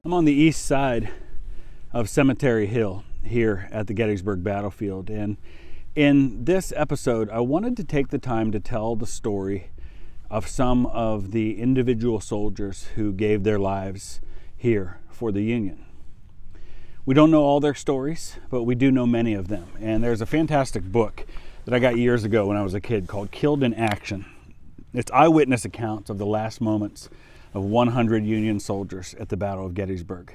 I'm on the east side of Cemetery Hill here at the Gettysburg battlefield, and in this episode I wanted to take the time to tell the story of some of the individual soldiers who gave their lives here for the Union. We don't know all their stories, but we do know many of them, and there's a fantastic book that I got years ago when I was a kid called Killed in Action. It's eyewitness accounts of the last moments of 100 Union soldiers at the Battle of Gettysburg.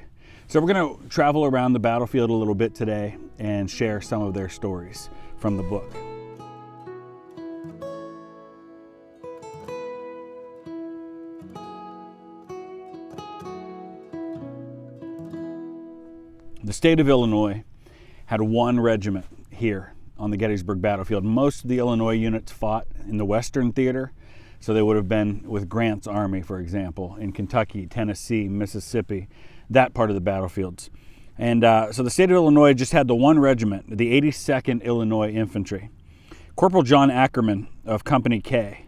So we're going to travel around the battlefield a little bit today and share some of their stories from the book. The state of Illinois had one regiment here on the Gettysburg battlefield. Most of the Illinois units fought in the Western Theater, so they would have been with Grant's army, for example, in Kentucky, Tennessee, Mississippi, that part of the battlefields. And so the state of Illinois just had the one regiment, the 82nd Illinois Infantry. Corporal John Ackerman of Company K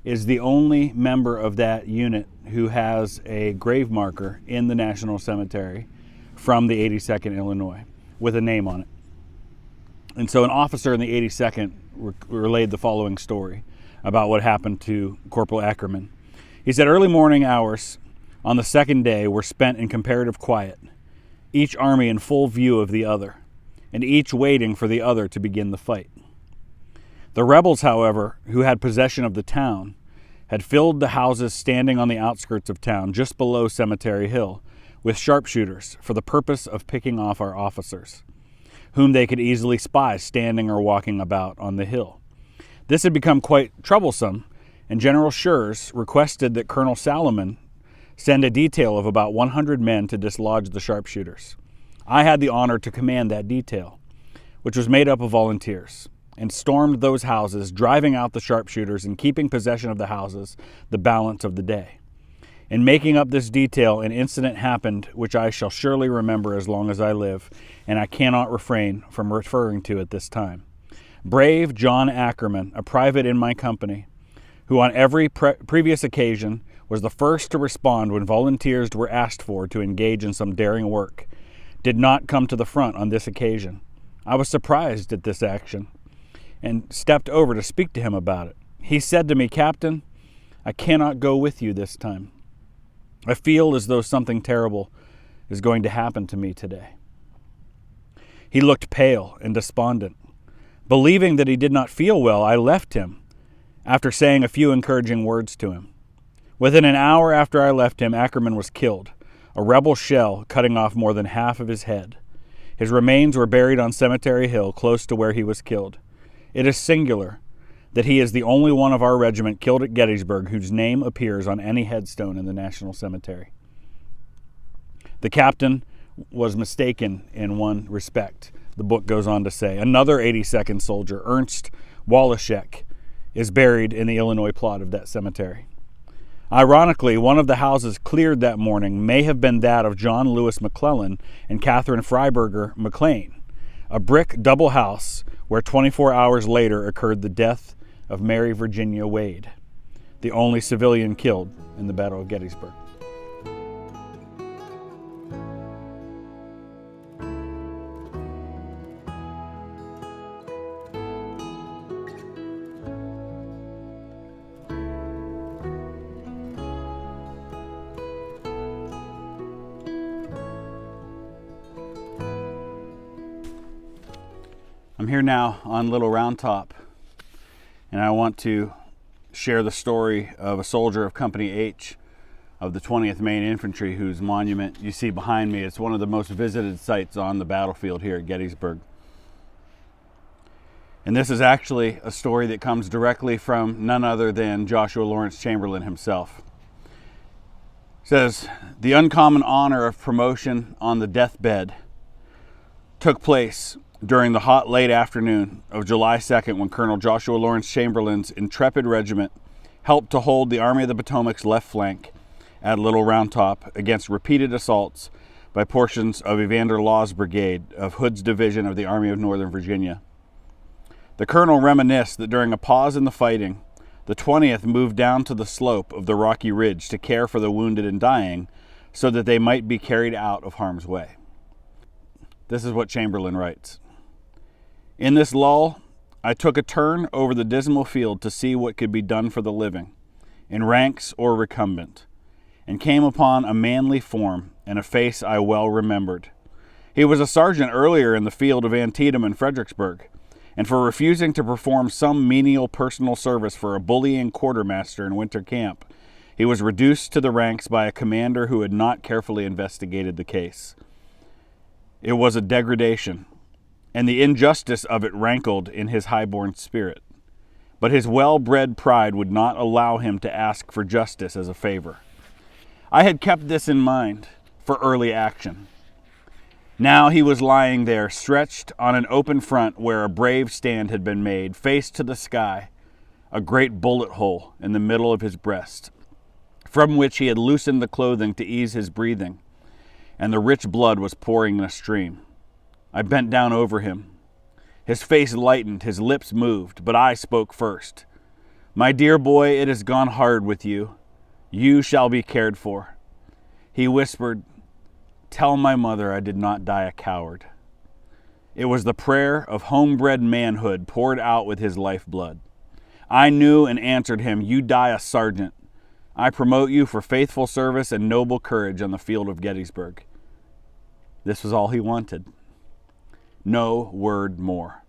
is the only member of that unit who has a grave marker in the National Cemetery from the 82nd Illinois with a name on it. And so an officer in the 82nd relayed the following story about what happened to Corporal Ackerman. He said, "Early morning hours on the second day were spent in comparative quiet, each army in full view of the other, and each waiting for the other to begin the fight. The rebels, however, who had possession of the town, had filled the houses standing on the outskirts of town, just below Cemetery Hill, with sharpshooters for the purpose of picking off our officers, whom they could easily spy standing or walking about on the hill. This had become quite troublesome, and General Schurz requested that Colonel Salomon send a detail of about 100 men to dislodge the sharpshooters. I had the honor to command that detail, which was made up of volunteers, and stormed those houses, driving out the sharpshooters and keeping possession of the houses the balance of the day. In making up this detail, an incident happened which I shall surely remember as long as I live, and I cannot refrain from referring to it this time. Brave John Ackerman, a private in my company, who on every previous occasion was the first to respond when volunteers were asked for to engage in some daring work, did not come to the front on this occasion. I was surprised at this action and stepped over to speak to him about it. He said to me, 'Captain, I cannot go with you this time. I feel as though something terrible is going to happen to me today.' He looked pale and despondent. Believing that he did not feel well, I left him after saying a few encouraging words to him. Within an hour after I left him, Ackerman was killed, a rebel shell cutting off more than half of his head. His remains were buried on Cemetery Hill, close to where he was killed. It is singular that he is the only one of our regiment killed at Gettysburg whose name appears on any headstone in the National Cemetery. The captain was mistaken in one respect," the book goes on to say. Another 82nd soldier, Ernst Walaschek, is buried in the Illinois plot of that cemetery. Ironically, one of the houses cleared that morning may have been that of John Lewis McClellan and Catherine Freiberger McLean, a brick double house where 24 hours later occurred the death of Mary Virginia Wade, the only civilian killed in the Battle of Gettysburg. I'm here now on Little Round Top, and I want to share the story of a soldier of Company H of the 20th Maine Infantry whose monument you see behind me. It's one of the most visited sites on the battlefield here at Gettysburg. And this is actually a story that comes directly from none other than Joshua Lawrence Chamberlain himself. It says, "The uncommon honor of promotion on the deathbed took place during the hot late afternoon of July 2nd when Colonel Joshua Lawrence Chamberlain's intrepid regiment helped to hold the Army of the Potomac's left flank at Little Round Top against repeated assaults by portions of Evander Law's brigade of Hood's division of the Army of Northern Virginia. The colonel reminisced that during a pause in the fighting, the 20th moved down to the slope of the rocky ridge to care for the wounded and dying, so that they might be carried out of harm's way. This is what Chamberlain writes. In this lull, I took a turn over the dismal field to see what could be done for the living, in ranks or recumbent, and came upon a manly form and a face I well remembered. He was a sergeant earlier in the field of Antietam and Fredericksburg, and for refusing to perform some menial personal service for a bullying quartermaster in winter camp, he was reduced to the ranks by a commander who had not carefully investigated the case. It was a degradation, and the injustice of it rankled in his high-born spirit. But his well-bred pride would not allow him to ask for justice as a favor. I had kept this in mind for early action. Now he was lying there, stretched on an open front where a brave stand had been made, face to the sky, a great bullet hole in the middle of his breast, from which he had loosened the clothing to ease his breathing, and the rich blood was pouring in a stream. I bent down over him. His face lightened, his lips moved, but I spoke first. My dear boy, it has gone hard with you. You shall be cared for. He whispered, Tell my mother I did not die a coward. It was the prayer of homebred manhood poured out with his lifeblood. I knew and answered him, You die a sergeant. I promote you for faithful service and noble courage on the field of Gettysburg. This was all he wanted. No word more.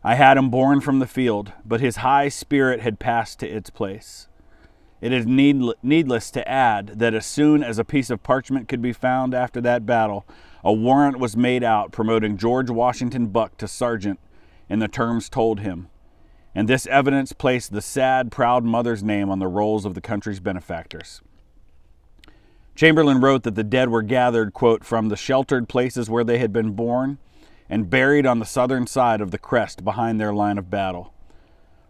I had him borne from the field, but his high spirit had passed to its place. It is needless to add that as soon as a piece of parchment could be found after that battle, a warrant was made out promoting George Washington Buck to sergeant in the terms told him, and this evidence placed the sad, proud mother's name on the rolls of the country's benefactors. Chamberlain wrote that the dead were gathered, quote, from the sheltered places where they had been born and buried on the southern side of the crest behind their line of battle.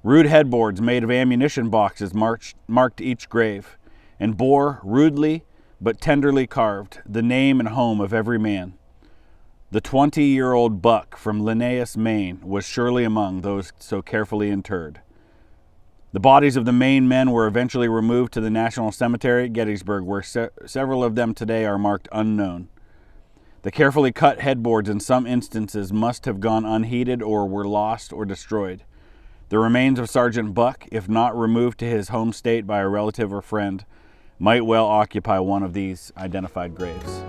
Rude headboards made of ammunition boxes marked each grave, and bore, rudely but tenderly carved, the name and home of every man. The 20-year-old Buck from Linnaeus, Maine, was surely among those so carefully interred. The bodies of the Maine men were eventually removed to the National Cemetery at Gettysburg, where several of them today are marked unknown. The carefully cut headboards in some instances must have gone unheeded or were lost or destroyed. The remains of Sergeant Buck, if not removed to his home state by a relative or friend, might well occupy one of these identified graves.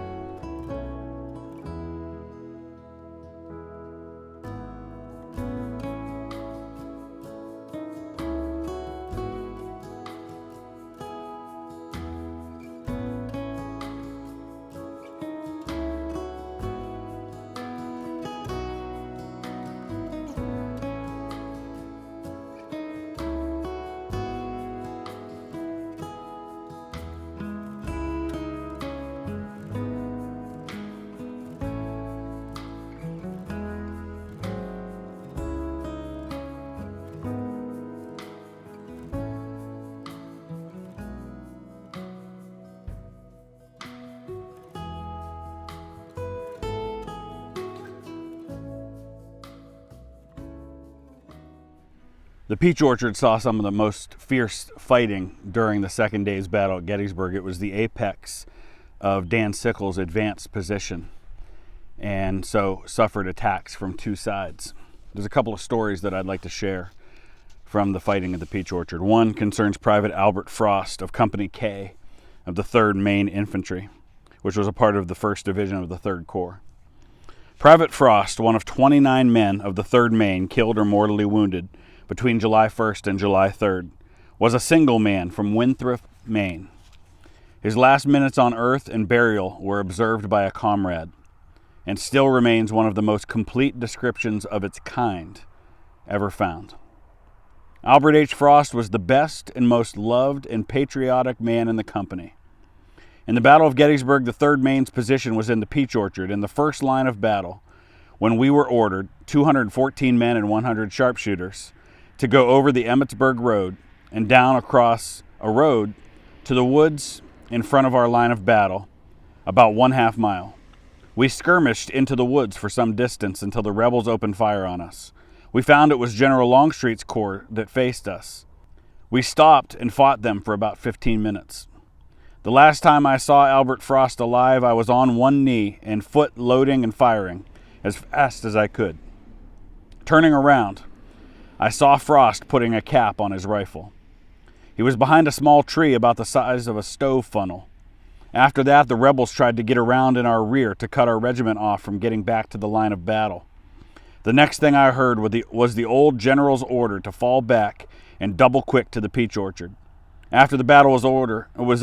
The Peach Orchard saw some of the most fierce fighting during the second day's battle at Gettysburg. It was the apex of Dan Sickles' advanced position, and so suffered attacks from two sides. There's a couple of stories that I'd like to share from the fighting at the Peach Orchard. One concerns Private Albert Frost of Company K of the 3rd Maine Infantry, which was a part of the 1st Division of the 3rd Corps. Private Frost, one of 29 men of the 3rd Maine killed or mortally wounded between July 1st and July 3rd, was a single man from Winthrop, Maine. His last minutes on earth and burial were observed by a comrade, and still remains one of the most complete descriptions of its kind ever found. Albert H. Frost was the best and most loved and patriotic man in the company. In the Battle of Gettysburg, the 3rd Maine's position was in the Peach Orchard, in the first line of battle, when we were ordered, 214 men and 100 sharpshooters, to go over the Emmitsburg Road and down across a road to the woods in front of our line of battle, about 1/2 mile. We skirmished into the woods for some distance until the rebels opened fire on us. We found it was General Longstreet's corps that faced us. We stopped and fought them for about 15 minutes. The last time I saw Albert Frost alive, I was on one knee and foot loading and firing as fast as I could. Turning around, I saw Frost putting a cap on his rifle. He was behind a small tree about the size of a stove funnel. After that, the rebels tried to get around in our rear to cut our regiment off from getting back to the line of battle. The next thing I heard was the old general's order to fall back and double quick to the peach orchard. After the battle was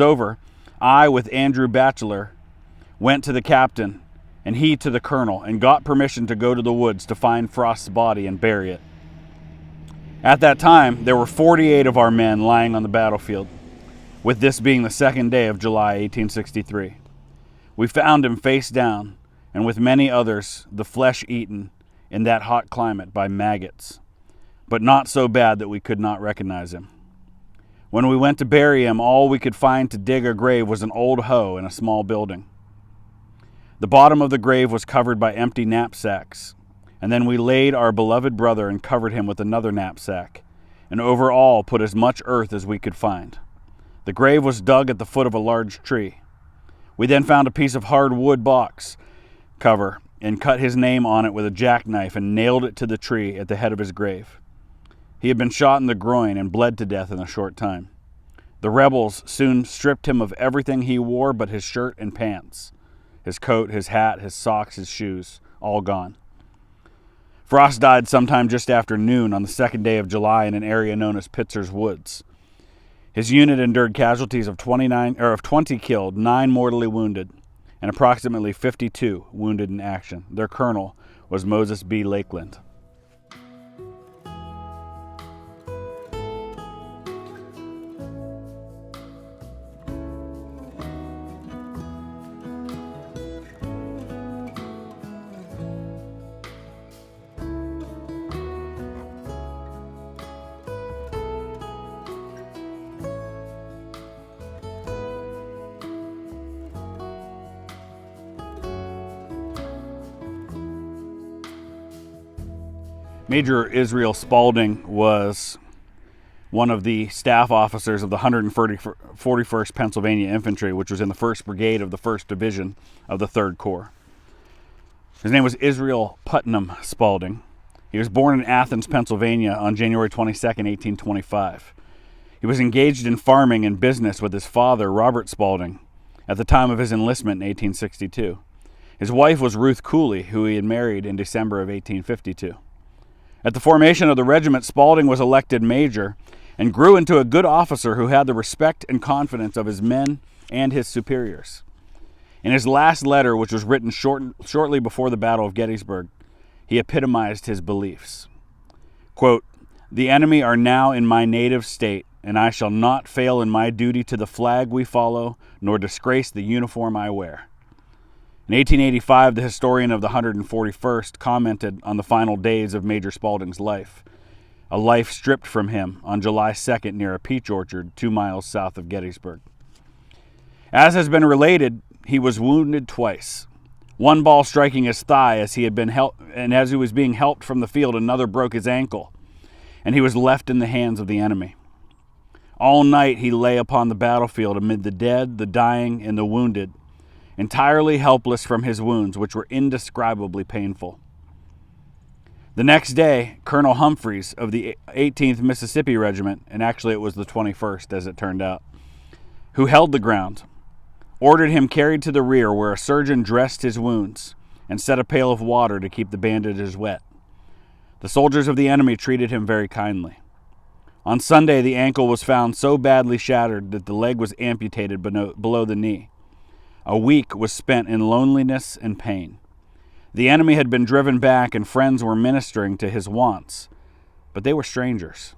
over, I, with Andrew Batchelor, went to the captain and he to the colonel and got permission to go to the woods to find Frost's body and bury it. At that time, there were 48 of our men lying on the battlefield, with this being the 2nd day of July, 1863. We found him face down, and with many others, the flesh eaten in that hot climate by maggots, but not so bad that we could not recognize him. When we went to bury him, all we could find to dig a grave was an old hoe in a small building. The bottom of the grave was covered by empty knapsacks, and then we laid our beloved brother and covered him with another knapsack, and over all put as much earth as we could find. The grave was dug at the foot of a large tree. We then found a piece of hardwood box cover and cut his name on it with a jackknife and nailed it to the tree at the head of his grave. He had been shot in the groin and bled to death in a short time. The rebels soon stripped him of everything he wore but his shirt and pants. His coat, his hat, his socks, his shoes, all gone. Frost died sometime just after noon on the 2nd day of July in an area known as Pitzer's Woods. His unit endured casualties of 20 killed, 9 mortally wounded, and approximately 52 wounded in action. Their colonel was Moses B. Lakeland. Major Israel Spaulding was one of the staff officers of the 141st Pennsylvania Infantry, which was in the 1st Brigade of the 1st Division of the 3rd Corps. His name was Israel Putnam Spaulding. He was born in Athens, Pennsylvania on January 22, 1825. He was engaged in farming and business with his father, Robert Spaulding, at the time of his enlistment in 1862. His wife was Ruth Cooley, who he had married in December of 1852. At the formation of the regiment, Spaulding was elected major and grew into a good officer who had the respect and confidence of his men and his superiors. In his last letter, which was written shortly before the Battle of Gettysburg, he epitomized his beliefs. Quote, "The enemy are now in my native state, and I shall not fail in my duty to the flag we follow, nor disgrace the uniform I wear." In 1885, the historian of the 141st commented on the final days of Major Spaulding's life, a life stripped from him on July 2nd near a peach orchard 2 miles south of Gettysburg. As has been related, he was wounded twice. One ball striking his thigh as he was being helped from the field, another broke his ankle, and he was left in the hands of the enemy. All night he lay upon the battlefield amid the dead, the dying, and the wounded, entirely helpless from his wounds, which were indescribably painful. The next day, Colonel Humphreys of the 18th Mississippi Regiment, and actually it was the 21st as it turned out, who held the ground, ordered him carried to the rear where a surgeon dressed his wounds and set a pail of water to keep the bandages wet. The soldiers of the enemy treated him very kindly. On Sunday, the ankle was found so badly shattered that the leg was amputated below the knee. A week was spent in loneliness and pain. The enemy had been driven back and friends were ministering to his wants, but they were strangers.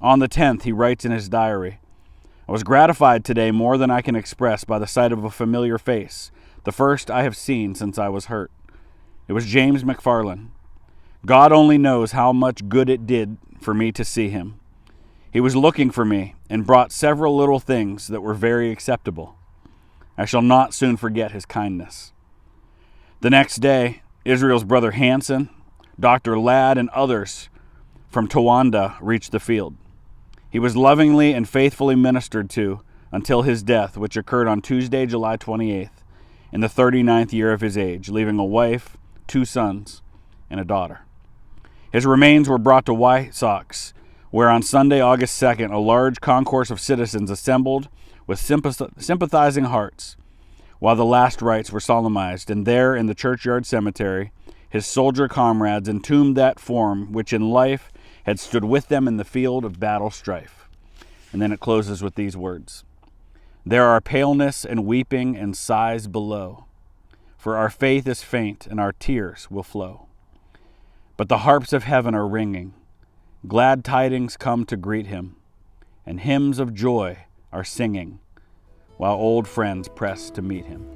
On the 10th, he writes in his diary, "I was gratified today more than I can express by the sight of a familiar face, the first I have seen since I was hurt. It was James McFarland. God only knows how much good it did for me to see him. He was looking for me and brought several little things that were very acceptable. I shall not soon forget his kindness." The next day, Israel's brother Hanson, Dr. Ladd, and others from Towanda reached the field. He was lovingly and faithfully ministered to until his death, which occurred on Tuesday, July 28th, in the 39th year of his age, leaving a wife, 2 sons, and a daughter. His remains were brought to White Sox, where on Sunday, August 2nd, a large concourse of citizens assembled with sympathizing hearts, while the last rites were solemnized, and there in the churchyard cemetery, his soldier comrades entombed that form which in life had stood with them in the field of battle strife. And then it closes with these words: "There are paleness and weeping and sighs below, for our faith is faint and our tears will flow. But the harps of heaven are ringing, glad tidings come to greet him, and hymns of joy are singing, while old friends press to meet him."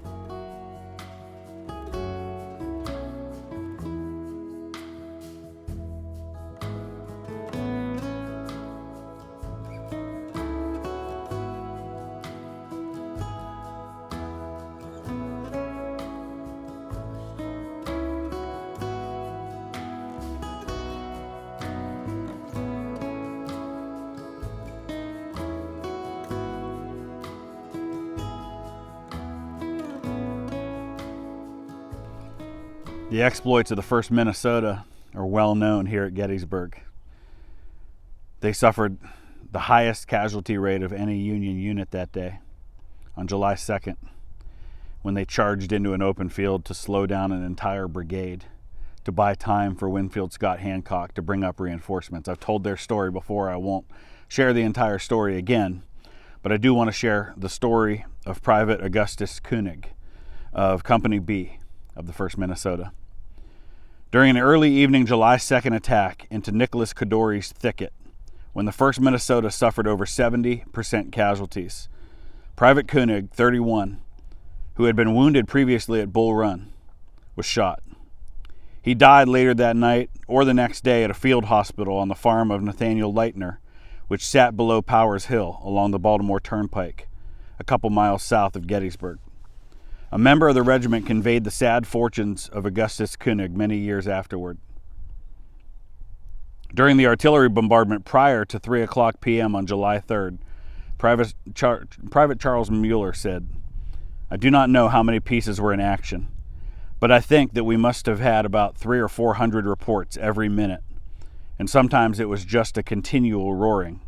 The exploits of the 1st Minnesota are well known here at Gettysburg. They suffered the highest casualty rate of any Union unit that day, on July 2nd, when they charged into an open field to slow down an entire brigade to buy time for Winfield Scott Hancock to bring up reinforcements. I've told their story before. I won't share the entire story again, but I do want to share the story of Private Augustus Koenig of Company B of the 1st Minnesota. During an early evening July 2nd attack into Nicholas Cadori's thicket, when the 1st Minnesota suffered over 70% casualties, Private Koenig, 31, who had been wounded previously at Bull Run, was shot. He died later that night or the next day at a field hospital on the farm of Nathaniel Leitner, which sat below Powers Hill along the Baltimore Turnpike, a couple miles south of Gettysburg. A member of the regiment conveyed the sad fortunes of Augustus Koenig many years afterward. During the artillery bombardment prior to 3 o'clock p.m. on July 3rd, Private Charles Mueller said, "I do not know how many pieces were in action, but I think that we must have had about 300 or 400 reports every minute, and sometimes it was just a continual roaring.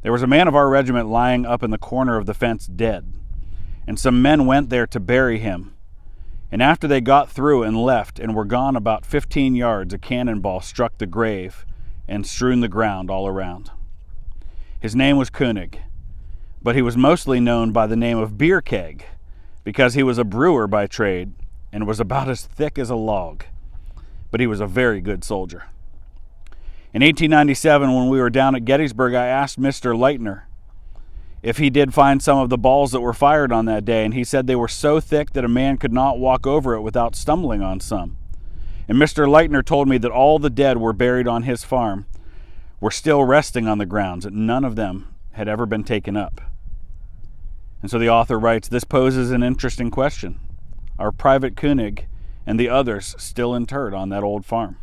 There was a man of our regiment lying up in the corner of the fence dead, and some men went there to bury him. And after they got through and left and were gone about 15 yards, a cannonball struck the grave and strewn the ground all around. His name was Koenig, but he was mostly known by the name of Beer Keg because he was a brewer by trade and was about as thick as a log, but he was a very good soldier. In 1897, when we were down at Gettysburg, I asked Mr. Leitner if he did find some of the balls that were fired on that day, and he said they were so thick that a man could not walk over it without stumbling on some. And Mr. Leitner told me that all the dead were buried on his farm were still resting on the grounds, and none of them had ever been taken up." And so the author writes, "This poses an interesting question. Are Private Koenig and the others still interred on that old farm?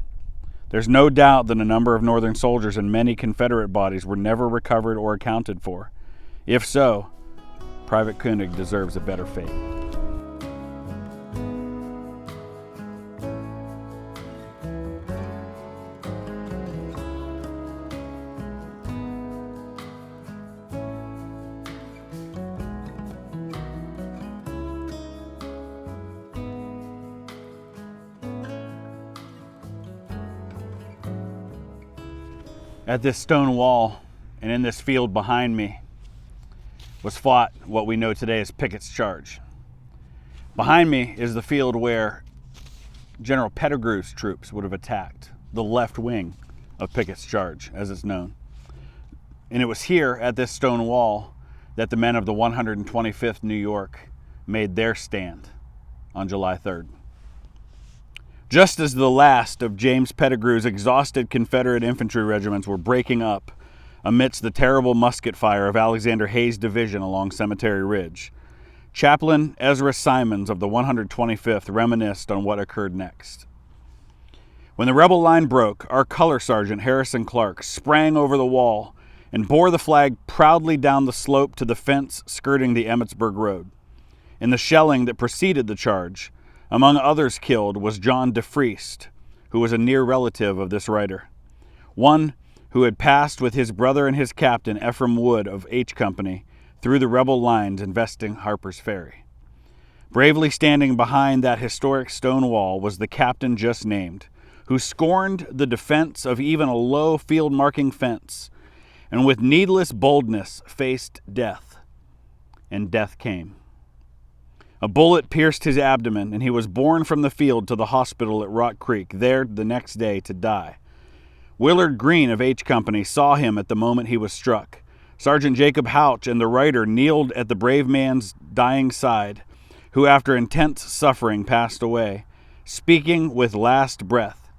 There's no doubt that a number of Northern soldiers and many Confederate bodies were never recovered or accounted for. If so, Private Koenig deserves a better fate." At this stone wall and in this field behind me was fought what we know today as Pickett's Charge. Behind me is the field where General Pettigrew's troops would have attacked, the left wing of Pickett's Charge, as it's known. And it was here at this stone wall that the men of the 125th New York made their stand on July 3rd. Just as the last of James Pettigrew's exhausted Confederate infantry regiments were breaking up amidst the terrible musket fire of Alexander Hayes' division along Cemetery Ridge, Chaplain Ezra Simons of the 125th reminisced on what occurred next. "When the rebel line broke, our color sergeant Harrison Clark sprang over the wall and bore the flag proudly down the slope to the fence skirting the Emmitsburg Road. In the shelling that preceded the charge, among others killed was John DeFriest, who was a near relative of this writer, one who had passed with his brother and his captain, Ephraim Wood of H Company, through the rebel lines investing Harper's Ferry. Bravely standing behind that historic stone wall was the captain just named, who scorned the defense of even a low field-marking fence, and with needless boldness faced death. And death came. A bullet pierced his abdomen, and he was borne from the field to the hospital at Rock Creek, there the next day to die. Willard Green of H Company saw him at the moment he was struck. Sergeant Jacob Houch and the writer kneeled at the brave man's dying side, who after intense suffering passed away, speaking with last breath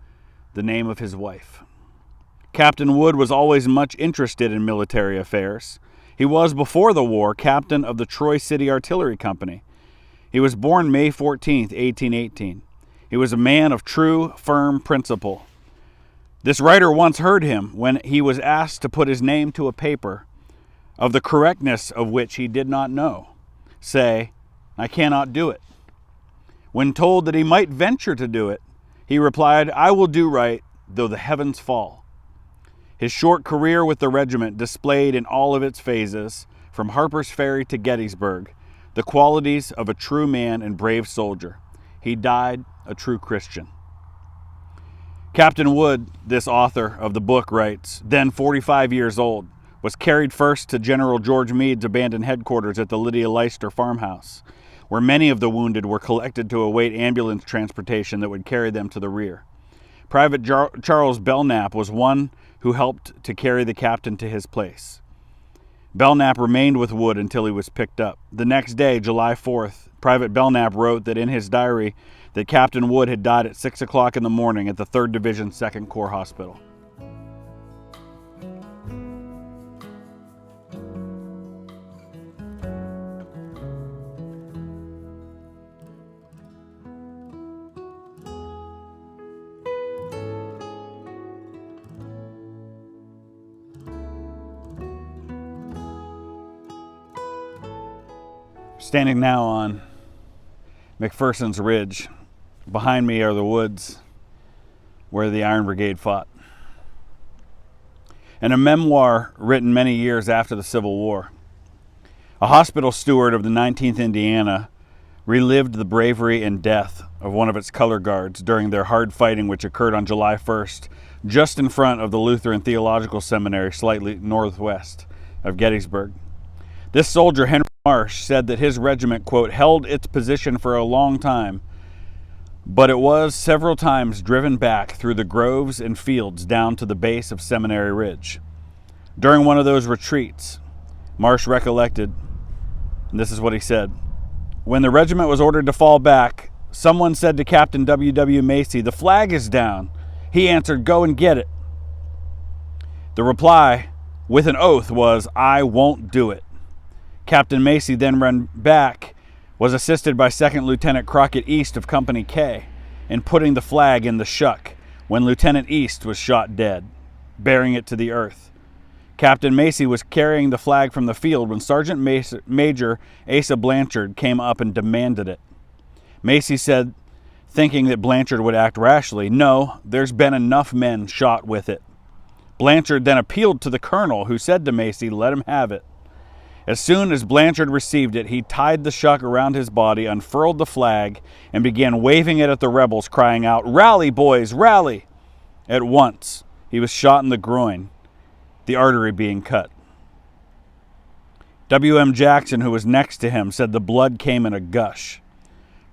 the name of his wife. Captain Wood was always much interested in military affairs. He was, before the war, captain of the Troy City Artillery Company. He was born May 14, 1818. He was a man of true, firm principle. This writer once heard him, when he was asked to put his name to a paper, of the correctness of which he did not know, say, "I cannot do it." When told that he might venture to do it, he replied, "I will do right, though the heavens fall." His short career with the regiment displayed in all of its phases, from Harper's Ferry to Gettysburg, the qualities of a true man and brave soldier. He died a true Christian. Captain Wood, this author of the book, writes, then 45 years old, was carried first to General George Meade's abandoned headquarters at the Lydia Leicester farmhouse, where many of the wounded were collected to await ambulance transportation that would carry them to the rear. Private Charles Belknap was one who helped to carry the captain to his place. Belknap remained with Wood until he was picked up. The next day, July 4th, Private Belknap wrote that in his diary that Captain Wood had died at 6 o'clock in the morning at the 3rd Division 2nd Corps Hospital. Standing now on McPherson's Ridge. Behind me are the woods where the Iron Brigade fought. And a memoir written many years after the Civil War. A hospital steward of the 19th Indiana relived the bravery and death of one of its color guards during their hard fighting which occurred on July 1st, just in front of the Lutheran Theological Seminary, slightly northwest of Gettysburg. This soldier, Henry Marsh, said that his regiment, quote, held its position for a long time, but it was several times driven back through the groves and fields down to the base of Seminary Ridge. During one of those retreats, Marsh recollected, and this is what he said, when the regiment was ordered to fall back, someone said to Captain W. W. Macy, "The flag is down." He answered, "Go and get it." The reply, with an oath, was, "I won't do it." Captain Macy then ran back, was assisted by 2nd Lieutenant Crockett East of Company K in putting the flag in the shuck when Lieutenant East was shot dead, bearing it to the earth. Captain Macy was carrying the flag from the field when Sergeant Major Asa Blanchard came up and demanded it. Macy said, thinking that Blanchard would act rashly, "No, there's been enough men shot with it." Blanchard then appealed to the colonel, who said to Macy, "Let him have it." As soon as Blanchard received it, he tied the shuck around his body, unfurled the flag, and began waving it at the rebels, crying out, "Rally, boys, rally!" At once, he was shot in the groin, the artery being cut. W.M. Jackson, who was next to him, said the blood came in a gush.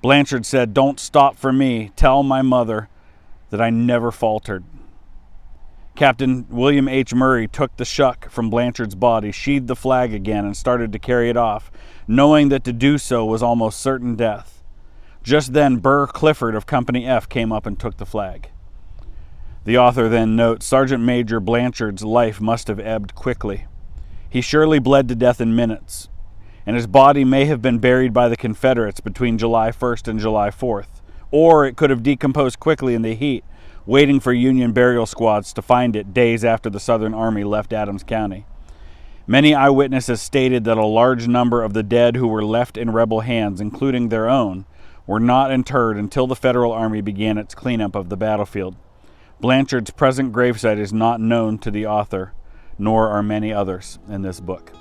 Blanchard said, "Don't stop for me. Tell my mother that I never faltered." Captain William H. Murray took the shuck from Blanchard's body, sheathed the flag again, and started to carry it off, knowing that to do so was almost certain death. Just then, Burr Clifford of Company F came up and took the flag. The author then notes, Sergeant Major Blanchard's life must have ebbed quickly. He surely bled to death in minutes, and his body may have been buried by the Confederates between July 1st and July 4th, or it could have decomposed quickly in the heat, waiting for Union burial squads to find it days after the Southern Army left Adams County. Many eyewitnesses stated that a large number of the dead who were left in rebel hands, including their own, were not interred until the Federal Army began its cleanup of the battlefield. Blanchard's present gravesite is not known to the author, nor are many others in this book.